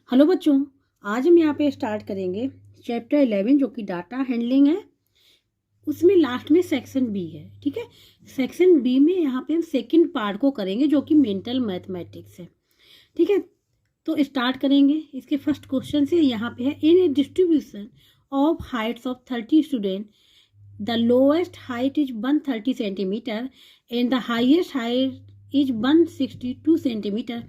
Hello बच्चों, आज हम यहाँ पे स्टार्ट करेंगे चैप्टर 11 जो कि डाटा हैंडलिंग है। उसमें लास्ट में सेक्शन बी है। ठीक है, सेक्शन बी में यहाँ पे हम सेकंड पार्ट को करेंगे जो कि मेंटल मैथमेटिक्स है। ठीक है, तो स्टार्ट करेंगे। इसके फर्स्ट क्वेश्चन से यहाँ पे है, in a distribution of heights of 30 student the lowest height is 130 centimetre and the highest height is 162 centimetre.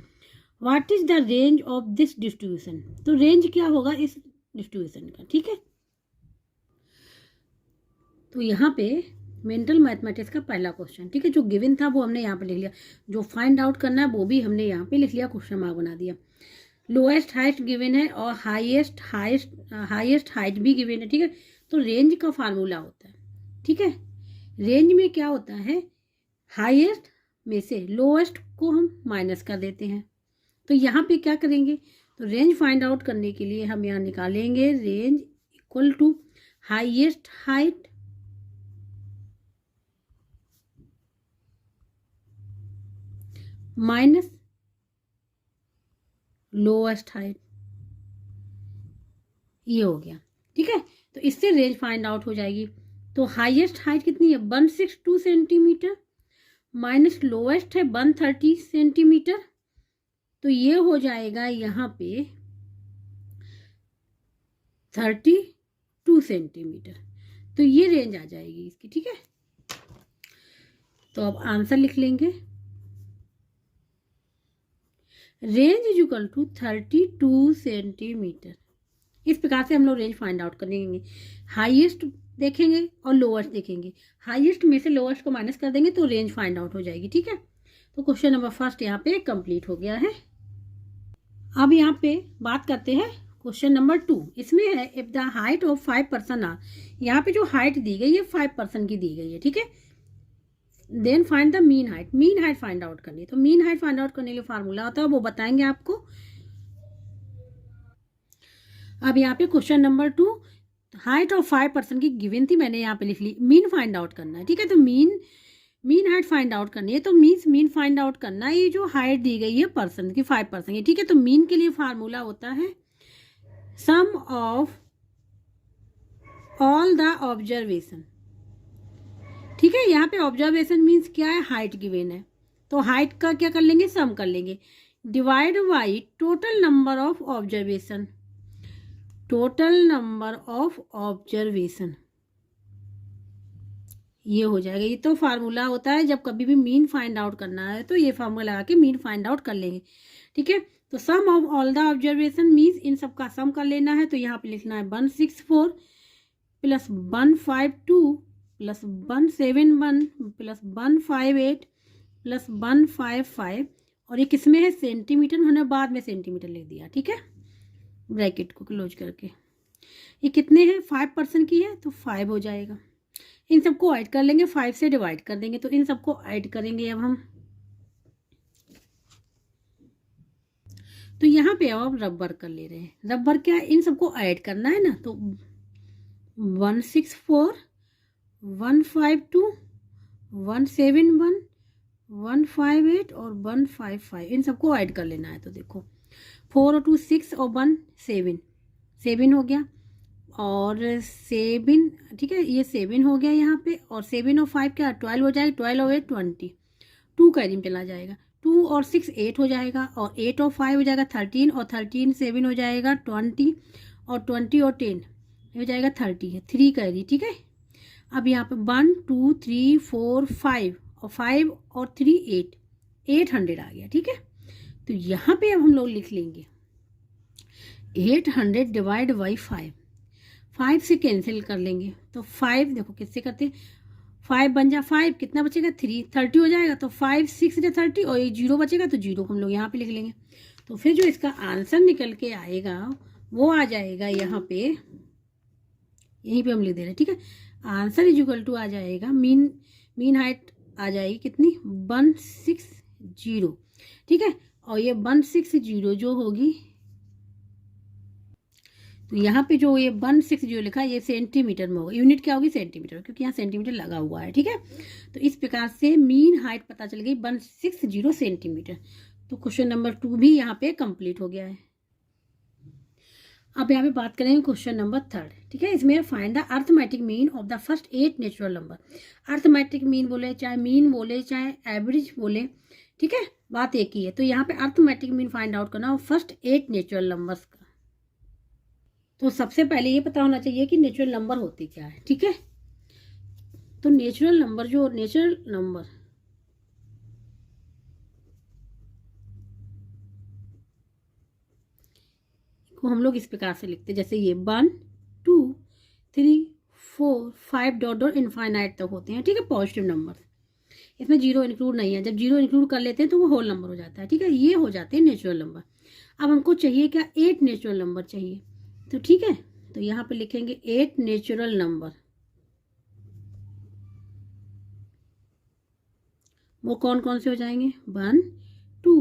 What is the range of this distribution. तो रेंज क्या होगा इस डिस्ट्रीब्यूशन का। ठीक है, तो यहाँ पे मेंटल मैथमेटिक्स का पहला क्वेश्चन, ठीक है, जो गिवन था वो हमने यहाँ पे लिख लिया, जो फाइंड आउट करना है वो भी हमने यहाँ पे लिख लिया, क्वेश्चन मार्क बना दिया। लोएस्ट हाइट गिवन है और हाईएस्ट हाइट भी गिवन है। ठीक है, तो रेंज का फार्मूला होता है। ठीक है, रेंज में क्या होता है, हाईएस्ट में से लोएस्ट को हम माइनस कर देते हैं। तो यहाँ पे क्या करेंगे, तो रेंज फाइंड आउट करने के लिए हम यहाँ निकालेंगे range equal to highest height minus lowest height. ये हो गया। ठीक है, तो इससे रेंज फाइंड आउट हो जाएगी। तो हाईएस्ट हाइट कितनी है, 162 सेंटीमीटर माइनस लोएस्ट है 130 सेंटीमीटर। तो ये हो जाएगा यहाँ पे 32 सेंटीमीटर। तो ये रेंज आ जाएगी इसकी। ठीक है, तो अब आंसर लिख लेंगे, range is equal to 32 centimetre. इस प्रकार से हम लोग रेंज फाइंड आउट करेंगे। हाईएस्ट देखेंगे और लोएस्ट देखेंगे, हाईएस्ट में से लोएस्ट को माइनस कर देंगे तो रेंज फाइंड आउट हो जाएगी। ठीक है, तो क्वेश्चन नंबर फर्स्ट यहाँ पे कंप्लीट हो गया है। अब यहाँ पे बात करते हैं क्वेश्चन नंबर 2। इसमें है, if the height of 5 person are, यहाँ पे जो हाइट दी गई है 5 पर्सन की दी गई है। ठीक है, then find the mean height. Mean height find out करनी है, तो मीन हाइट फाइंड आउट करने के लिए फार्मूला होता है, वो बताएंगे आपको। अब यहाँ पे question number 2, height of 5 person की गिवन थी, मैंने यहाँ पे लिख ली। मीन फाइंड आउट करना है। ठीक है, तो मीन हाइट फाइंड आउट करनी है, तो मीन फाइंड आउट करना है, ये जो हाइट दी गई है पर्सन की 5 पर्सन की। ठीक है, तो मीन के लिए फार्मूला होता है sum of all the observation. ठीक है, यहाँ पे ऑब्जर्वेशन मीन्स क्या है, हाइट गिवन है, तो हाइट का क्या कर लेंगे, सम कर लेंगे, divide by total number of observation. Total number of observation ये हो जाएगा। ये तो फार्मूला होता है, जब कभी भी मीन फाइंड आउट करना है तो ये फार्मूला लगा के मीन फाइंड आउट कर लेंगे। ठीक है, तो sum of all the observation means इन सब का सम कर लेना है, तो यहाँ पे लिखना है 164 प्लस 152 प्लस 171 प्लस 158 प्लस 155, और ये किसमें है, सेंटीमीटर, उन्होंने बाद में सेंटीमीटर लिख दिया। ठीक है, ब्रैकेट को क्लोज करके। ये कितने हैं, 5 पर्सन की है तो 5 हो जाएगा। इन सबको ऐड कर लेंगे, 5 से डिवाइड कर देंगे, तो इन सबको ऐड करेंगे अब हम। तो यहाँ पे अब रबर कर ले रहे हैं। रबर क्या है, इन सबको ऐड करना है ना, तो 164 152 171 158 और 155, इन सबको ऐड कर लेना है। तो देखो 4 और 2 6 और 1 7 हो गया, और 7, ठीक है, ये 7 हो गया यहाँ पे, और 7 और 5 क्या 12 हो जाएगा, 12 और 8 20, 2 कैरी में चला जाएगा, 2 और 6 8 हो जाएगा, और 8 और 5 हो जाएगा 13, और 13 7 हो जाएगा 20, और 20 और 10 हो जाएगा 30 है, 3 कैरी। ठीक है, अब यहाँ पे 1 2 3 4 5 और 5 और 3 800 आ गया। ठीक है, तो यहाँ पे अब हम लोग लिख लेंगे 800 डिवाइड बाई 5 से कैंसिल कर लेंगे, तो 5 देखो किससे करते हैं, 5 बन जा 5, कितना बचेगा 3, 30 हो जाएगा, तो 5 6 जा 30, और ये 0 बचेगा, तो 0 हम लोग यहाँ पे लिख लेंगे। तो फिर जो इसका आंसर निकल के आएगा वो आ जाएगा यहाँ पे, यहीं पे हम लिख दे रहे हैं। ठीक है, आंसर इज इक्वल टू आ जाएगा, मीन हाइट आ जाएगी कितनी, 160। ठीक है, और ये 160 जो होगी, तो यहाँ पे जो ये 160 लिखा है ये सेंटीमीटर में होगा, यूनिट क्या होगी, सेंटीमीटर, क्योंकि यहाँ सेंटीमीटर लगा हुआ है। ठीक है, तो इस प्रकार से मीन हाइट पता चल गई 160 सेंटीमीटर। तो क्वेश्चन नंबर 2 भी यहाँ पे कंप्लीट हो गया है। अब यहाँ पे बात करेंगे क्वेश्चन नंबर 3, ठीक है। इसमें find the arithmetic mean of the first 8 natural number. Arithmetic mean बोले चाहे मीन बोले चाहे एवरेज बोले, ठीक है, बात एक ही है। तो यहाँ पे अर्थमेटिक मीन फाइंड आउट करना हो फर्स्ट 8 नेचुरल नंबर्स का। तो सबसे पहले ये पता होना चाहिए कि नेचुरल नंबर होती क्या है, ठीक है। तो नेचुरल नंबर को हम लोग इस प्रकार से लिखते हैं, जैसे ये 1 2 3 4 5 डॉट डॉट इनफाइनाइट तक होते हैं, ठीक है, पॉजिटिव नंबर। इसमें जीरो इंक्लूड नहीं है। जब जीरो इंक्लूड कर लेते हैं तो वो होल नंबर हो जाता है, ठीक है। ये हो जाते हैं नेचुरल नंबर। अब हमको चाहिए क्या, 8 नेचुरल नंबर चाहिए। तो ठीक है, तो यहाँ पे लिखेंगे 8 नेचुरल नंबर। वो कौन कौन से हो जाएंगे, 1 2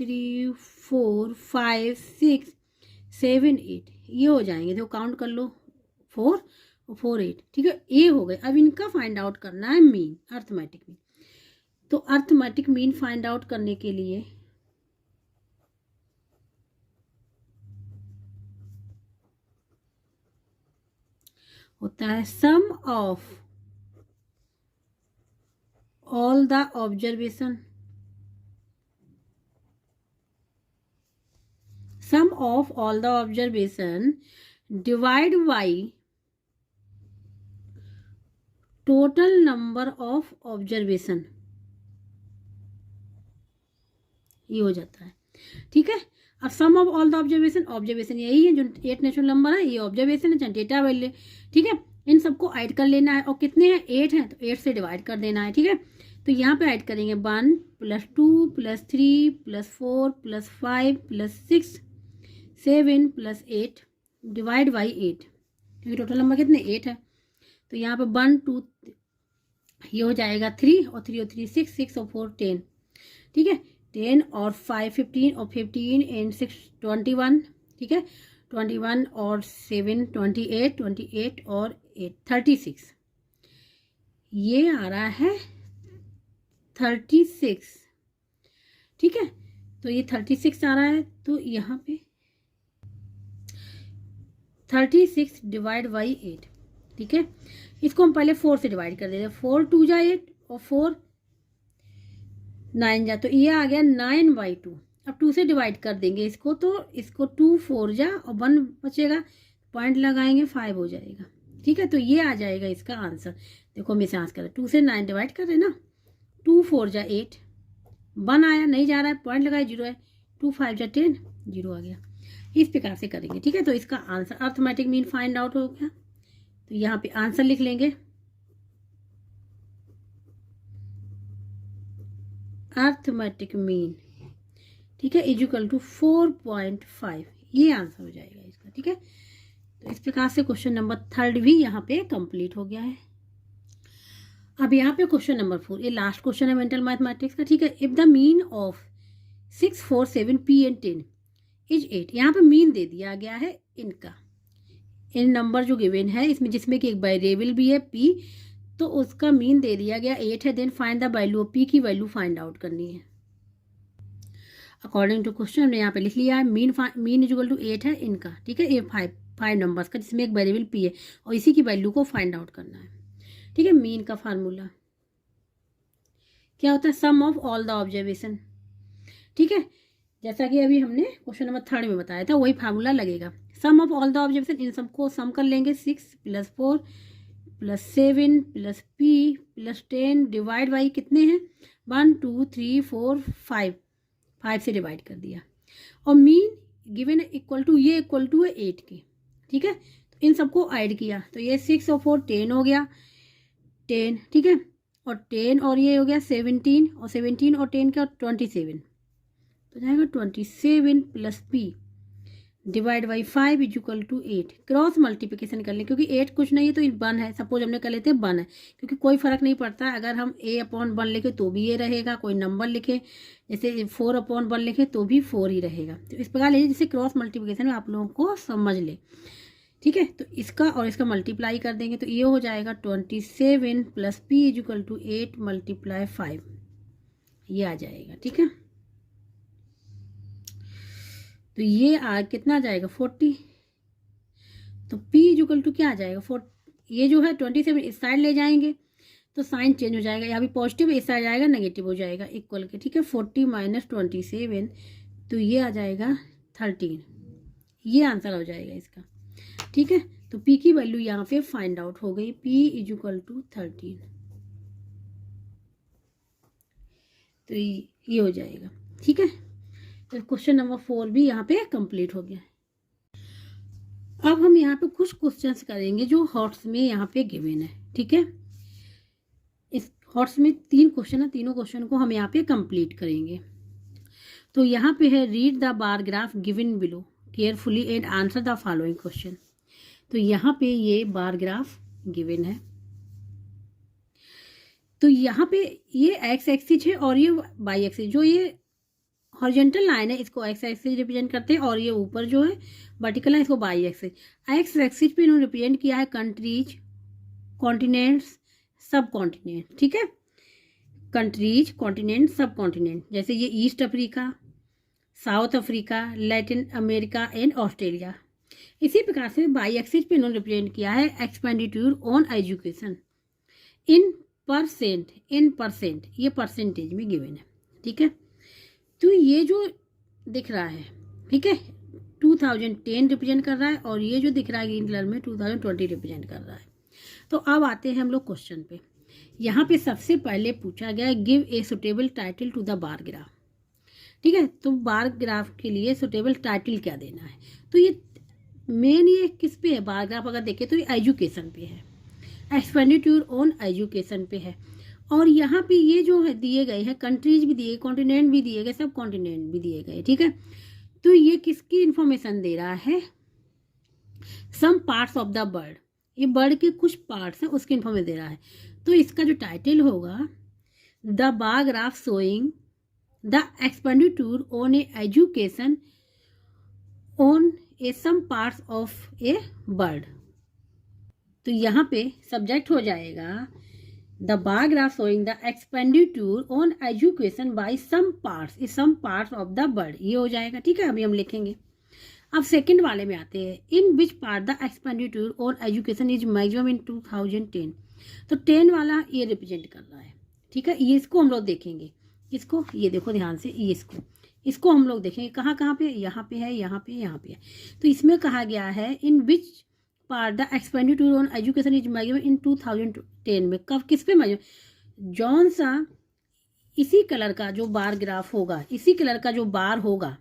3 4 5 6 7 8, ये हो जाएंगे। देखो काउंट कर लो, 4 और 4 8, ठीक है, ये हो गए। अब इनका फाइंड आउट करना है मीन, अर्थमेटिक मीन। तो अर्थमेटिक मीन फाइंड आउट करने के लिए होता है sum of all the observation, sum of all the observation divide by total number of observation, ये हो जाता है, ठीक है। अब सम ऑफ ऑल द ऑब्जर्वेशन यही है जो 8 नेचुरल नंबर है, ये ऑब्जर्वेशन है, चाहे डेटा वैल्यू, ठीक है। इन सबको ऐड कर लेना है, और कितने हैं, 8 हैं, तो 8 से डिवाइड कर देना है, ठीक है। तो यहाँ पे ऐड करेंगे 1 + 2 + 3 + 4 + 5 + 6 7 + 8 डिवाइड बाई 8, क्योंकि टोटल नंबर कितने 8 है। तो यहाँ पे 1 2 ये हो जाएगा 3 और 3 और 3 6 6 और 4 10, ठीक है। 10 और 5 15 और 15 एंड 6 21, ठीक है। 21 और 7 28 28 और 8 36, ये आ रहा है 36, ठीक है। तो ये 36 आ रहा है। तो यहाँ पे 36 डिवाइड बाई 8, ठीक है। इसको हम पहले 4 से डिवाइड कर देते हैं, 4 2 जा 8 और 4 9 जा, तो ये आ गया 9/2। अब 2 से डिवाइड कर देंगे इसको, तो इसको 2 4 जा और 1 बचेगा, पॉइंट लगाएंगे 5 हो जाएगा, ठीक है। तो ये आ जाएगा इसका आंसर। देखो हम इसे आंसर करें, 2 से 9 डिवाइड कर रहे ना, 2 4 जा 8, 1 आया नहीं जा रहा है, पॉइंट लगाए 0 है, 2 5 जा 10, 0 आ गया। इस प्रकार से करेंगे, ठीक है। तो इसका answer arithmetic mean find out हो गया। तो यहाँ पे आंसर लिख लेंगे, अर्थमेटिक मीन, ठीक है, इक्वल टू 4.5, ये आंसर हो जाएगा इसका, ठीक है। तो इस प्रकार से क्वेश्चन नंबर 3 भी यहाँ पे कंप्लीट हो गया है। अब यहाँ पे क्वेश्चन नंबर 4, ये लास्ट क्वेश्चन है मेंटल मैथमेटिक्स का, ठीक है। If the mean of 6 4 7 P and 10 is 8, यहाँ पे मीन दे दिया गया है इनका, इन नंबर जो गिवन है इसमें, जिसमें कि एक वेरिएबल भी है P, तो उसका मीन दे दिया गया 8 है। Then find the value of P की वैल्यू फाइंड आउट करनी है अकॉर्डिंग टू क्वेश्चन। हमने यहाँ पे लिख लिया है मीन इक्वल टू 8 है इनका, ठीक है, ये 5 नंबर्स का, जिसमें एक वेरिएबल P है, और इसी की वैल्यू को फाइंड आउट करना है, ठीक है। मीन का फार्मूला क्या होता है, sum of all the observation, ठीक है। जैसा कि अभी हमने क्वेश्चन नंबर 3 में बताया था, वही फार्मूला लगेगा। सम ऑफ ऑल द ऑब्जर्वेशन, इन सबको सम कर लेंगे, 6 + 4 + 7 + P + 10 डिवाइड बाई कितने हैं, 1 2 3 4 5 से डिवाइड कर दिया, और मीन गिवन इक्वल टू, ये इक्वल टू है 8 की, ठीक है। तो इन सबको ऐड किया, तो ये 6 और 4 10 हो गया, 10, ठीक है, और 10 और ये हो गया 17, और 17 और 10 का 27, तो जाएगा 27 + P divide by 5 equal to 8। Cross multiplication कर लें, क्योंकि 8 कुछ नहीं है तो 1 है, सपोज हमने कर लेते हैं 1 है, क्योंकि कोई फर्क नहीं पड़ता, अगर हम A/1 लिखे तो भी ये रहेगा, कोई नंबर लिखे जैसे 4/1 लिखे तो भी 4 ही रहेगा। तो इस प्रकार लीजिए, जैसे क्रॉस मल्टीप्लिकेशन में आप लोगों को समझ ले, ठीक है। तो इसका और इसका मल्टीप्लाई कर देंगे, तो ये हो जाएगा 27 + P इक्वल टू 8 × 5, ये आ जाएगा, ठीक है। तो ये कितना आ जाएगा 40, तो P इक्वल टू क्या आ जाएगा, ये जो है 27 इस साइड ले जाएंगे तो साइन चेंज हो जाएगा, यहाँ भी पॉजिटिव इस साइड जाएगा नेगेटिव हो जाएगा इक्वल के, ठीक है। 40 माइनस 27 तो ये आ जाएगा 13, ये आंसर हो जाएगा इसका, ठीक है। तो P की वैल्यू यहाँ पे फाइंड आउट हो गई, P इक्वल टू 13, तो ये हो जाएगा, ठीक है। तो क्वेश्चन नंबर 4 भी यहाँ पे कंप्लीट हो गया। अब हम यहाँ पे कुछ क्वेश्चंस करेंगे जो हॉट्स में यहाँ पे गिवन है, ठीक है। इस हॉट्स में 3 क्वेश्चन है, तीनों क्वेश्चन को हम यहाँ पे कंप्लीट करेंगे। तो यहाँ पे है read the bar graph given below carefully and answer the following question. तो यहाँ पे ये बार ग्राफ गिवन है, तो यहाँ पे ये एक्स एक्सिस है और ये वाई एक्सिस, जो ये हॉरिजॉन्टल लाइन है इसको एक्स एक्सिस रिप्रेजेंट करते हैं और ये ऊपर जो है वर्टिकल है इसको वाई एक्सिस। एक्स एक्सिस पे इन्होंने रिप्रेजेंट किया है कंट्रीज, कॉन्टिनेंट्स, सब कॉन्टिनेंट, ठीक है। कंट्रीज, कॉन्टिनेंट, सब कॉन्टिनेंट, जैसे ये east Africa, south Africa, Latin America and Australia. इसी प्रकार से वाई एक्सिस पे इन्होंने रिप्रेजेंट किया है expenditure on education in percent, ये परसेंटेज में गिवन है, ठीक है। तो ये जो दिख रहा है, ठीक है, 2010 रिप्रेजेंट कर रहा है और ये जो दिख रहा है ग्रीन कलर में 2020 रिप्रेजेंट कर रहा है। तो अब आते हैं हम लोग क्वेश्चन पे। यहाँ पे सबसे पहले पूछा गया give a suitable title to the bar graph, ठीक है। तो बार ग्राफ के लिए सुटेबल टाइटल क्या देना है, तो ये मेन ये किस पे है, बार ग्राफ अगर देखें तो ये एजुकेशन पे है, एक्सपेंडिचर ऑन एजुकेशन पे है। और यहाँ पे ये जो है दिए गए हैं कंट्रीज भी दिए, कॉन्टिनेंट भी दिए गए, सब कॉन्टिनेंट भी दिए गए, ठीक है। तो ये किसकी इंफॉर्मेशन दे रहा है, some parts of the bird, ये बर्ड के कुछ पार्ट्स हैं उसकी इंफॉर्मेशन दे रहा है। तो इसका जो टाइटल होगा the bar graph showing the expenditure on a education on a some parts of a bird. तो यहाँ पे सब्जेक्ट हो जाएगा the bar graph showing the expenditure on education by some parts of the bird, ये हो जाएगा, ठीक है। अभी हम लिखेंगे। अब सेकंड वाले में आते हैं, in which part the expenditure on education is maximum in 2010। तो 10 वाला ये रिप्रेजेंट कर रहा है, ठीक है। ये इसको हम लोग देखेंगे, इसको ये देखो ध्यान से, ये इसको हम लोग देखेंगे कहाँ कहाँ पे, यहाँ पे है, यहाँ पे, यहाँ पे है। तो इसमें कहा गया है in which part the expenditure on education is maximum in 2010 में, कब किस पे मैक्सिमम, जौन सा इसी कलर का जो बार ग्राफ होगा, इसी कलर का जो बार होगा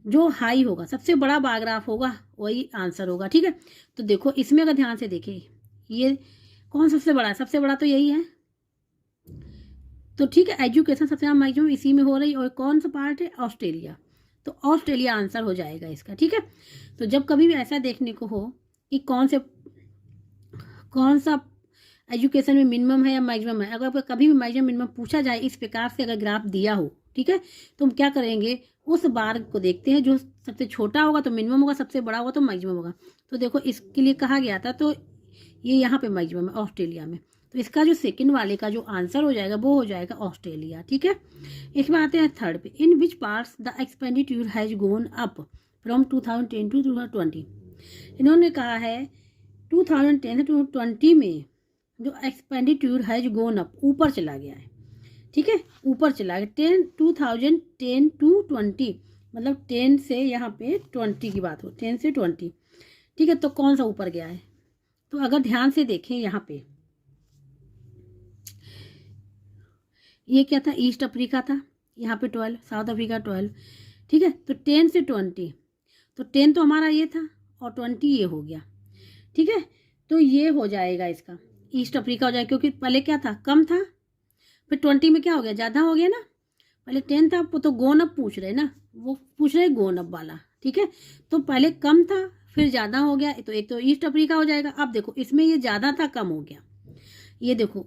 जो हाई होगा, सबसे बड़ा बार ग्राफ होगा वही आंसर होगा, ठीक है। तो देखो इसमें अगर ध्यान से देखें ये कौन सबसे बड़ा है, सबसे बड़ा तो यही है, तो ठीक है। एजुकेशन सबसे ज़्यादा मैक्सिमम इसी में हो रही है और कौन सा पार्ट है, ऑस्ट्रेलिया, तो ऑस्ट्रेलिया आंसर हो जाएगा इसका, ठीक है। तो जब कभी भी ऐसा देखने को हो कि कौन सा एजुकेशन में मिनिमम है या मैक्सिमम है, अगर कभी भी मैक्सिमम मिनिमम पूछा जाए इस प्रकार से अगर ग्राफ दिया हो, ठीक है, तो हम क्या करेंगे उस बार को देखते हैं, जो सबसे छोटा होगा तो मिनिमम होगा, सबसे बड़ा होगा तो मैक्सिमम होगा। तो देखो इसके लिए कहा गया था, तो ये यहाँ पे मैक्सिमम है ऑस्ट्रेलिया में, तो इसका जो सेकंड वाले का जो आंसर हो जाएगा वो हो जाएगा ऑस्ट्रेलिया, ठीक है। इसके बाद आते हैं थर्ड पे, in which parts the expenditure has gone up from 2010 to 2020। इन्होंने कहा है 2010 से 2020 में जो एक्सपेंडिचर हैज गोन अप, ऊपर चला गया है, ठीक है, ऊपर चला गया 2010 टू 20, मतलब 10 से यहाँ पे 20 की बात हो, 10 से 20, ठीक है। तो कौन सा ऊपर गया है, तो अगर ध्यान से देखें यहाँ पे ये क्या था, ईस्ट अफ्रीका था, यहाँ पे 12, साउथ अफ्रीका 12, ठीक है। तो 10 से 20, तो 10 तो हमारा ये था और 20 ये हो गया, ठीक है। तो ये हो जाएगा इसका ईस्ट अफ्रीका हो जाएगा, क्योंकि पहले क्या था, कम था, फिर 20 में क्या हो गया, ज़्यादा हो गया ना। पहले 10 था तो गोन अप पूछ रहे ना, वो पूछ रहे गोन अप वाला, ठीक है। तो पहले कम था फिर ज़्यादा हो गया, तो एक तो ईस्ट अफ्रीका हो जाएगा। अब देखो इसमें ये ज़्यादा था कम हो गया, ये देखो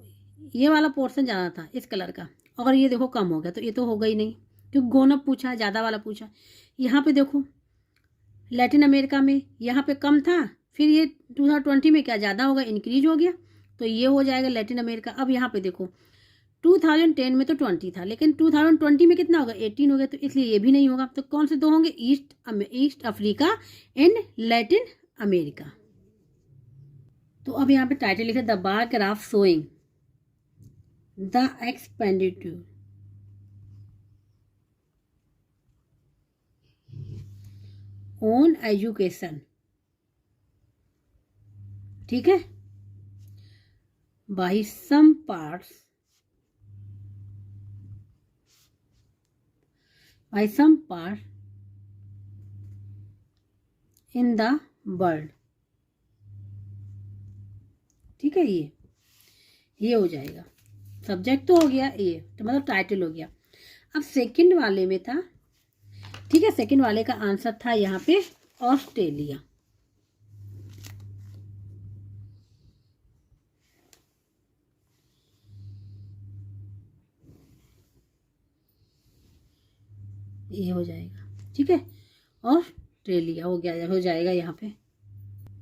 ये वाला पोर्शन ज़्यादा था इस कलर का, और ये देखो कम हो गया, तो ये तो होगा ही नहीं क्योंकि गोन अप पूछा, ज़्यादा वाला पूछा। यहाँ पे देखो लैटिन अमेरिका में यहाँ पे कम था, फिर ये 2020 में क्या ज़्यादा होगा, इंक्रीज हो गया, तो ये हो जाएगा लैटिन अमेरिका। अब यहाँ पे देखो 2010 में तो 20 था, लेकिन 2020 में कितना होगा, 18 हो गया, तो इसलिए ये भी नहीं होगा। तो कौन से दो होंगे, East Africa and Latin America, तो अब यहाँ पे टाइटल लिखे the bar graph showing the expenditure on education, ठीक है, by some parts in the world, ठीक है। ये हो जाएगा, सब्जेक्ट तो हो गया, ये तो मतलब टाइटल हो गया। अब सेकंड वाले में था, ठीक है, सेकंड वाले का आंसर था यहाँ पे ऑस्ट्रेलिया। ये हो जाएगा, ठीक है, ऑस्ट्रेलिया हो जाएगा यहाँ पे।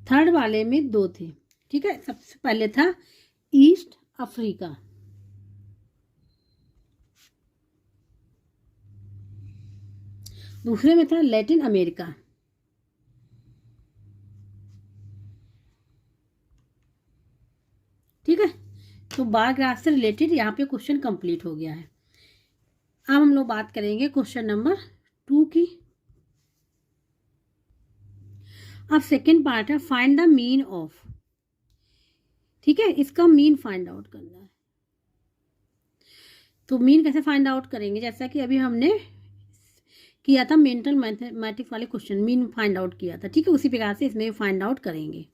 थर्ड वाले में दो थे, ठीक है, सबसे पहले था ईस्ट अफ्रीका, दूसरे में था लैटिन अमेरिका, ठीक है। तो बार ग्राफ से रिलेटेड यहाँ पे क्वेश्चन कंप्लीट हो गया है। अब हम लोग बात करेंगे क्वेश्चन नंबर 2 की। अब सेकेंड पार्ट है फाइंड द मीन ऑफ, ठीक है, इसका मीन फाइंड आउट करना है। तो मीन कैसे फाइंड आउट करेंगे, जैसा कि अभी हमने किया था मेंटल मैथमेटिक्स वाले क्वेश्चन, मीन फाइंड आउट किया था, ठीक है, उसी प्रकार से इसमें फाइंड आउट करेंगे।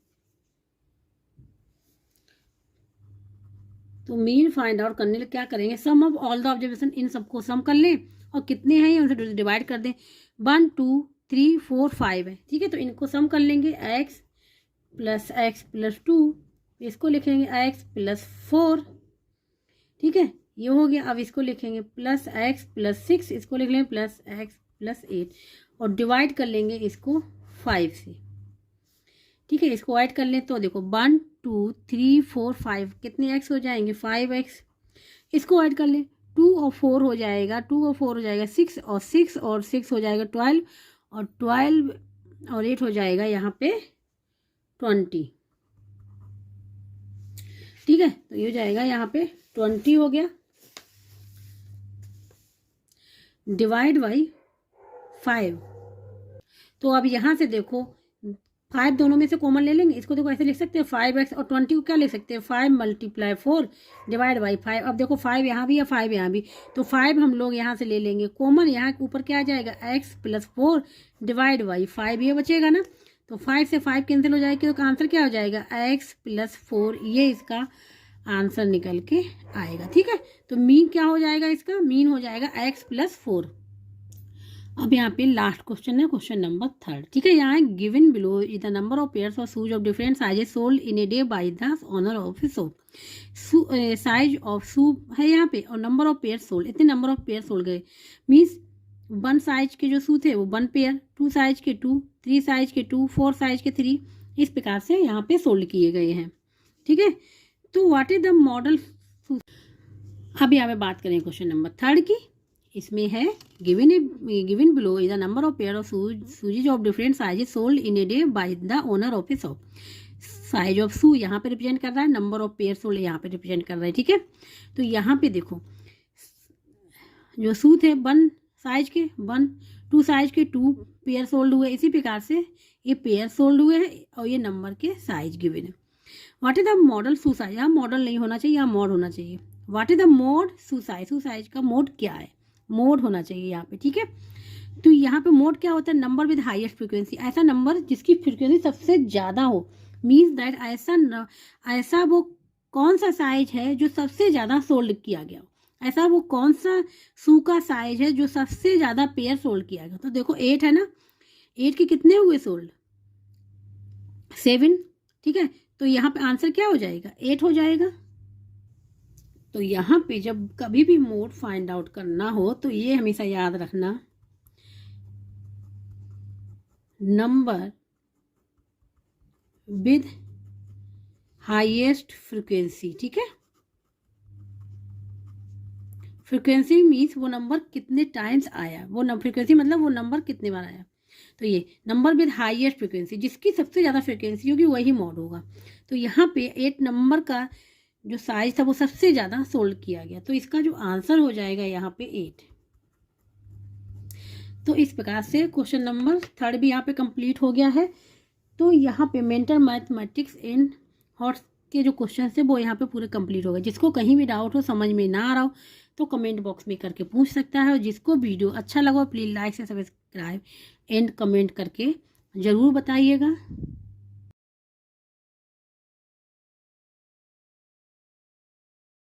तो मीन फाइंड आउट करने लिए क्या करेंगे, सम ऑफ ऑल द ऑब्जर्वेशन, इन सबको सम कर लें और कितने हैं उनसे डिवाइड कर दें। 1 2 3 4 5 है, ठीक है, तो इनको सम कर लेंगे, x प्लस 2, इसको लिखेंगे x+4, ठीक है, ये हो गया। अब इसको लिखेंगे +x+6, इसको लिख लेंगे +x+8 और डिवाइड कर लेंगे इसको 5 से, ठीक है। इसको ऐड कर लें तो देखो 1 2 3 4 5 कितने x हो जाएंगे, 5x। इसको ऐड कर लें 2 और 4 हो जाएगा, 2 और 4 हो जाएगा 6 और 6 हो जाएगा 12 और 12 और 8 हो जाएगा यहाँ पे 20, ठीक है। तो ये हो जाएगा यहाँ पे 20 हो गया, डिवाइड बाई 5। तो अब यहाँ से देखो 5 दोनों में से कॉमन ले लेंगे, इसको देखो ऐसे लिख सकते हैं 5x और 20 को क्या लिख सकते हैं 5 × 4 डिवाइड बाई 5। अब देखो 5 यहाँ भी या 5 यहाँ भी, तो 5 हम लोग यहाँ से ले लेंगे कॉमन, यहाँ ऊपर क्या आ जाएगा x+4 डिवाइड बाई 5, ये बचेगा ना। तो 5 से 5 कैंसिल हो जाएगी, तो आंसर क्या हो जाएगा x+4, ये इसका आंसर निकल के आएगा, ठीक है। तो मीन क्या हो जाएगा, इसका मीन हो जाएगा x+4। अब यहाँ पे लास्ट क्वेश्चन है, क्वेश्चन नंबर 3, ठीक है। यहाँ given below is the number of pairs of shoes of different sizes sold in a day by the owner of a shop. Size of shoe है यहाँ पे और नंबर ऑफ पेयर सोल्ड, इतने number of pair sold गए, means 1 size के जो शू थे वो 1 पेयर, 2 साइज के 2, 3 साइज के 2, 4 साइज के 3, इस प्रकार से यहाँ पे सोल्ड किए गए हैं, ठीक है। तो व्हाट इज द मॉडल। अब यहाँ पे बात करें क्वेश्चन नंबर 3 की, इसमें है given below is the number of pair of shoes of different sizes sold in a day by the owner of a shop. Size of shoe यहाँ पे रिप्रेजेंट कर रहा है, नंबर ऑफ पेयर सोल्ड यहाँ पे रिप्रेजेंट कर रहा है, ठीक है। तो यहाँ पे देखो जो शू थे 1 साइज के 1, 2 साइज के 2 पेयर सोल्ड हुए, इसी प्रकार से ये पेयर सोल्ड हुए हैं और ये नंबर के साइज गिवन है। What is the model shoe size, यहाँ मॉडल नहीं होना चाहिए, यहाँ मोड होना चाहिए। What is the mode shoe size का मोड क्या है, मोड होना चाहिए यहाँ पे, ठीक है। तो यहाँ पे मोड क्या होता है, नंबर विद हाईएस्ट फ्रीक्वेंसी, ऐसा नंबर जिसकी फ्रीक्वेंसी सबसे ज़्यादा हो, मीन्स दैट ऐसा वो कौन सा साइज है जो सबसे ज़्यादा सोल्ड किया गया हो, ऐसा वो कौन सा शू का साइज है जो सबसे ज़्यादा पेयर सोल्ड किया गया। तो देखो 8 है ना, 8 के कितने हुए सोल्ड, 7, ठीक है। तो यहाँ पे आंसर क्या हो जाएगा, 8 हो जाएगा। तो यहाँ पे जब कभी भी मोड फाइंड आउट करना हो तो ये हमेशा याद रखना, नंबर विद हाईएस्ट फ्रीक्वेंसी, ठीक है। फ्रीक्वेंसी मीन्स वो नंबर कितने टाइम्स आया, वो फ्रीक्वेंसी मतलब वो नंबर कितने बार आया। तो ये नंबर विद हाईएस्ट फ्रीक्वेंसी, जिसकी सबसे ज़्यादा फ्रीक्वेंसी होगी वही मोड होगा। तो तो यहाँ पे 8 नंबर का जो साइज था वो सबसे ज़्यादा सोल्ड किया गया, तो इसका जो आंसर हो जाएगा यहाँ पे 8। तो इस प्रकार से क्वेश्चन नंबर 3 भी यहाँ पे कंप्लीट हो गया है। तो यहाँ पे मेंटल मैथमेटिक्स इन हॉट्स के जो क्वेश्चन है वो यहाँ पे पूरे कंप्लीट हो गए। जिसको कहीं भी डाउट हो, समझ में ना आ रहा हो, तो कमेंट बॉक्स में करके पूछ सकता है। और जिसको वीडियो अच्छा लगा प्लीज़ लाइक से सब्सक्राइब एंड कमेंट करके ज़रूर बताइएगा।